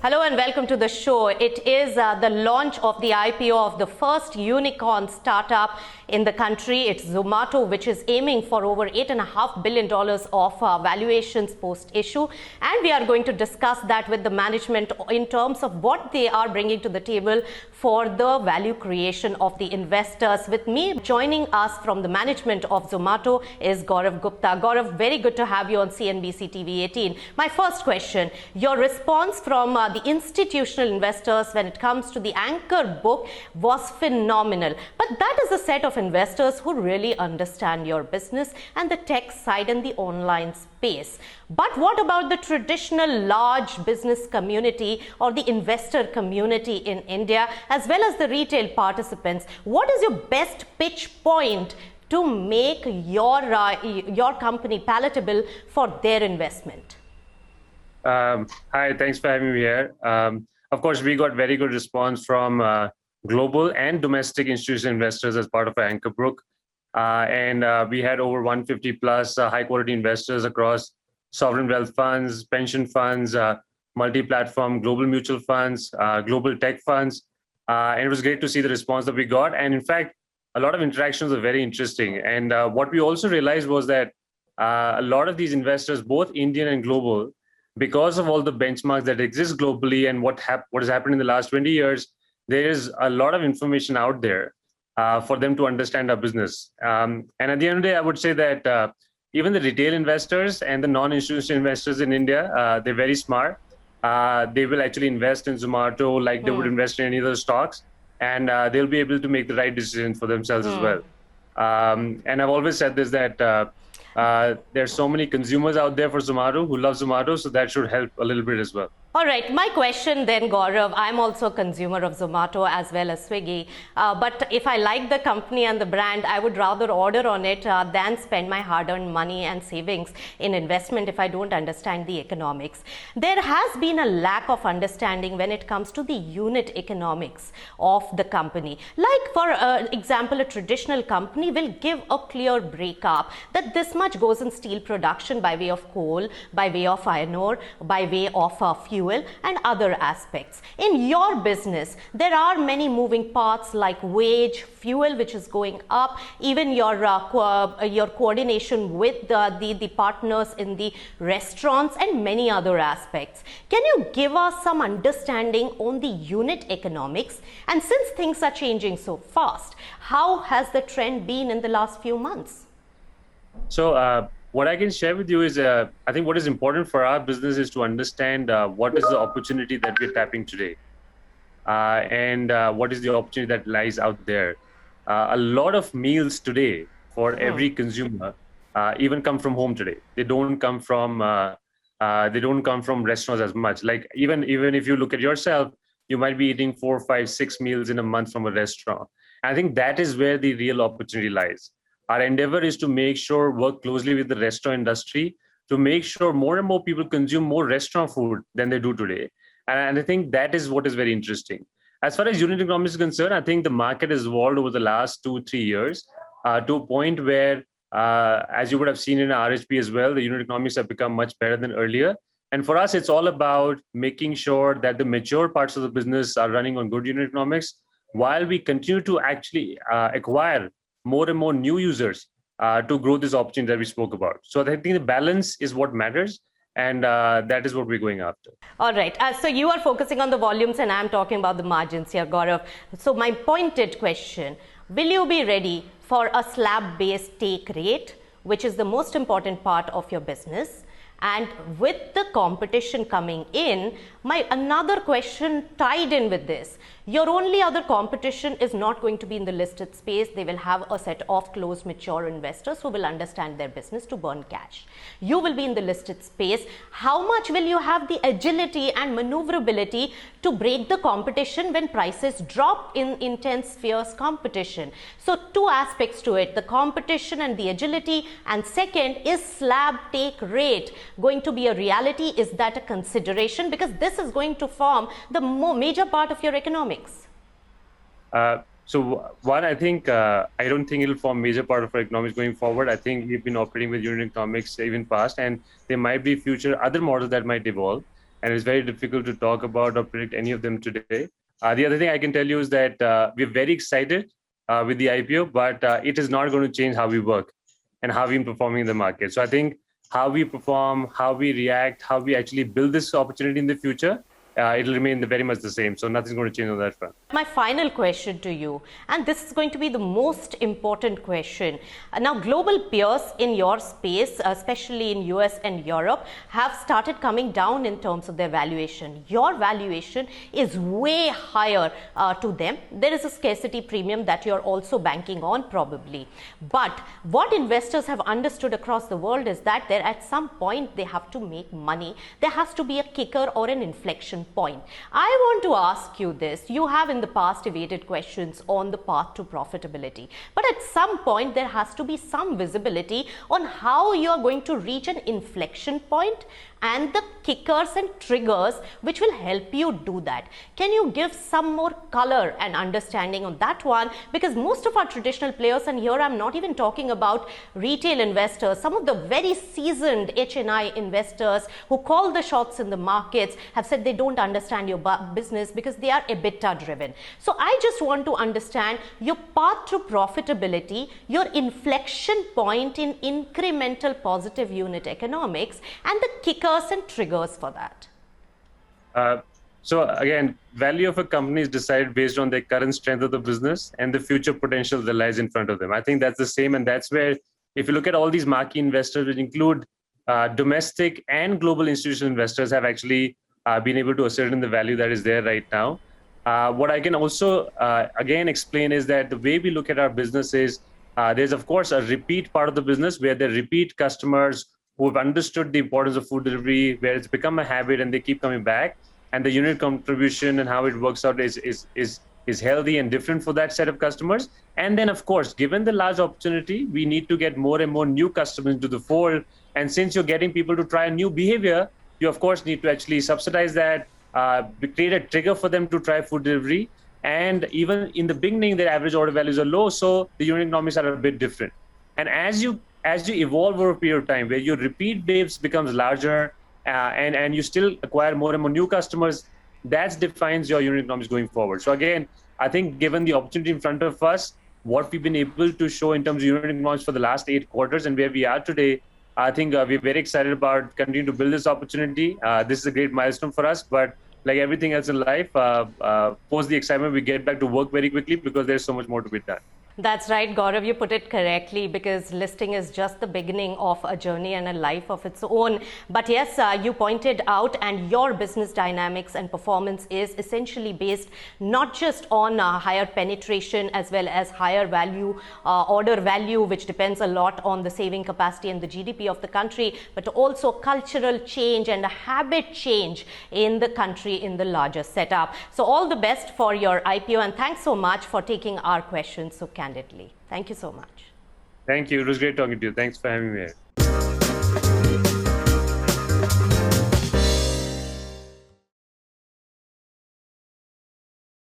Hello and welcome to the show. It is the launch of the IPO of the first unicorn startup in the country. It's Zomato, which is aiming for over $8.5 billion of valuations post-issue. And we are going to discuss that with the management in terms of what they are bringing to the table for the value creation of the investors. With me, joining us from the management of Zomato is Gaurav Gupta. Gaurav, very good to have you on CNBC TV 18. My first question, your response from the institutional investors when it comes to the anchor book was phenomenal. But that is a set of investors who really understand your business and the tech side and the online space. But what about the traditional large business community or the investor community in India, as well as the retail participants? What is your best pitch point to make your company palatable for their investment? Hi, thanks for having me here. Of course, we got very good response from global and domestic institutional investors as part of our anchor book. And we had over 150 plus high quality investors across sovereign wealth funds, pension funds, multi-platform global mutual funds, global tech funds. And it was great to see the response that we got. And in fact, a lot of interactions were very interesting. And what we also realized was that a lot of these investors, both Indian and global, because of all the benchmarks that exist globally and what has happened in the last 20 years, there is a lot of information out there for them to understand our business. And at the end of the day, I would say that even the retail investors and the non-institutional investors in India, they're very smart. They will actually invest in Zomato like they would invest in any other stocks, and they'll be able to make the right decisions for themselves as well. And I've always said this, that there's so many consumers out there for Zomato who love Zomato, so that should help a little bit as well. All right, my question then, Gaurav, I'm also a consumer of Zomato as well as Swiggy. But if I like the company and the brand, I would rather order on it than spend my hard-earned money and savings in investment if I don't understand the economics. There has been a lack of understanding when it comes to the unit economics of the company. Like, for example, a traditional company will give a clear breakup that this much goes in steel production by way of coal, by way of iron ore, by way of fuel, and other aspects. In your business, there are many moving parts like wage, fuel, which is going up, even your coordination with the partners in the restaurants and many other aspects. Can you give us some understanding on the unit economics? And since things are changing so fast, how has the trend been in the last few months? So, what I can share with you is, I think what is important for our business is to understand what is the opportunity that we're tapping today, and what is the opportunity that lies out there. A lot of meals today for every consumer even come from home today. They don't come from restaurants as much. Like even if you look at yourself, you might be eating 4, 5, 6 meals in a month from a restaurant. I think that is where the real opportunity lies. Our endeavor is to make sure, work closely with the restaurant industry to make sure more and more people consume more restaurant food than they do today. And I think that is what is very interesting. As far as unit economics is concerned, I think the market has evolved over the last 2-3 years to a point where, as you would have seen in RHP as well, the unit economics have become much better than earlier. And for us, it's all about making sure that the mature parts of the business are running on good unit economics while we continue to actually acquire more and more new users to grow this opportunity that we spoke about. So I think the balance is what matters, and that is what we're going after. All right. So you are focusing on the volumes and I'm talking about the margins here, Gaurav. So my pointed question, will you be ready for a slab-based take rate, which is the most important part of your business? And with the competition coming in, my another question tied in with this, your only other competition is not going to be in the listed space. They will have a set of closed, mature investors who will understand their business to burn cash. You will be in the listed space. How much will you have the agility and maneuverability to break the competition when prices drop in intense, fierce competition? So two aspects to it, the competition and the agility. And second, is slab take rate going to be a reality? Is that a consideration? Because this is going to form the major part of your economics. So one, I think, I don't think it'll form major part of our economics going forward. I think we've been operating with unit economics even past, and there might be future other models that might evolve. and it's very difficult to talk about or predict any of them today. The other thing I can tell you is that we're very excited with the IPO, but it is not going to change how we work and how we're performing in the market. So I think how we perform, how we react, how we actually build this opportunity in the future, it'll remain very much the same. So nothing's going to change on that front. My final question to you, and this is going to be the most important question. Now, global peers in your space, especially in US and Europe, have started coming down in terms of their valuation. Your valuation is way higher to them. There is a scarcity premium that you're also banking on probably. But what investors have understood across the world is that there at some point they have to make money. There has to be a kicker or an inflection point. I want to ask you this. You have in the past evaded questions on the path to profitability, but at some point there has to be some visibility on how you are going to reach an inflection point and the kickers and triggers which will help you do that. Can you give some more color and understanding on that one? Because most of our traditional players, and here I'm not even talking about retail investors, some of the very seasoned HNI investors who call the shots in the markets have said they don't understand your business because they are EBITDA driven. So I just want to understand your path to profitability, your inflection point in incremental positive unit economics, and the kickers and triggers for that. So again, value of a company is decided based on their current strength of the business and the future potential that lies in front of them. I think that's the same, and that's where, if you look at all these marquee investors, which include domestic and global institutional investors, have actually been able to ascertain the value that is there right now. What I can also again explain is that the way we look at our business is there's of course a repeat part of the business where the repeat customers who have understood the importance of food delivery, where it's become a habit and they keep coming back, and the unit contribution and how it works out is healthy and different for that set of customers. And then of course, given the large opportunity, we need to get more and more new customers into the fold. And since you're getting people to try a new behavior, you of course need to actually subsidize that, create a trigger for them to try food delivery. And even in the beginning, their average order values are low, so the unit economics are a bit different. And as you evolve over a period of time, where your repeat base becomes larger, and you still acquire more and more new customers, that defines your unit economics going forward. So again, I think given the opportunity in front of us, what we've been able to show in terms of unit economics for the last 8 quarters and where we are today, I think we're very excited about continuing to build this opportunity. This is a great milestone for us, but like everything else in life, post the excitement, we get back to work very quickly because there's so much more to be done. That's right, Gaurav, you put it correctly, because listing is just the beginning of a journey and a life of its own. But yes, you pointed out, and your business dynamics and performance is essentially based not just on higher penetration as well as higher value, order value, which depends a lot on the saving capacity and the GDP of the country, but also cultural change and a habit change in the country in the larger setup. So all the best for your IPO, and thanks so much for taking our questions so candidly. Thank you so much. Thank you. It was great talking to you. Thanks for having me here.